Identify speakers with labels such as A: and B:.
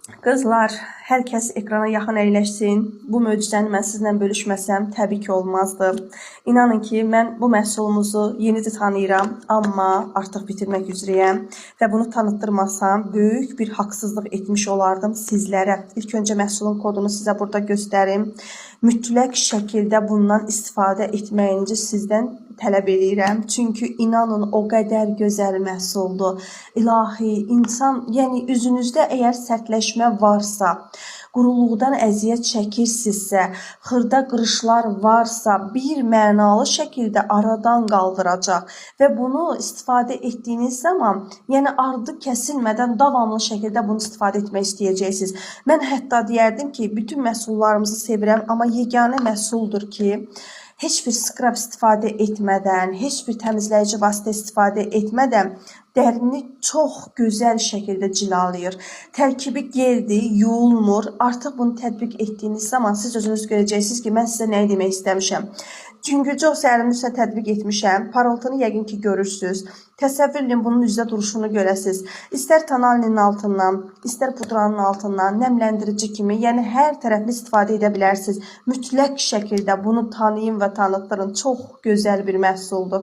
A: Qızlar, hər kəs ekrana yaxın əyləşsin. Bu möcüzəni mən sizlə bölüşməsəm təbii ki olmazdı. İnanın ki, mən bu məhsulumuzu yenidir tanıyıram, amma artıq bitirmək üzrəyəm və bunu tanıtdırmasam böyük bir haqsızlıq etmiş olardım sizlərə. İlk öncə məhsulun kodunu sizə burada göstərim. Mütləq şəkildə bundan istifadə etməyinizi sizdən tələb edirəm. Çünki inanın o qədər gözəl məhsuldur. İlahi, insan, yəni üzünüzdə əgər sərtləşmə varsa, quruluqdan əziyyət çəkirsinizsə, xırda qırışlar varsa, bir mənalı şəkildə aradan qaldıracaq və bunu istifadə etdiyiniz zaman, yəni ardı kəsilmədən davamlı şəkildə bunu istifadə etmək istəyəcəksiniz. Mən hətta deyərdim ki, bütün məhsullarımızı sevirəm, amma yeganə məhsuldur ki, heç bir skrab istifadə etmədən, heç bir təmizləyici vasitə istifadə etmədən dərini çox gözəl şəkildə cilalayır. Tərkibi geldi, yuyulmur. Artıq bunu tətbiq etdiyiniz zaman siz özünüz görəcəksiniz ki, mən sizə nə demək istəmişəm. Çünki çox səhərimdə sizə tətbiq etmişəm. Parıltını yəqin ki görürsünüz. Təsəvvür edin bunun üzdə duruşunu görəsiniz. İstər tonalinin altından, istər pudranın altından, nəmləndirici kimi, yəni hər tərəfli istifadə edə bilərsiniz. Mütləq şəkildə bunu tanıyın və tanıtdırın. Çox gözəl bir məhsuldur.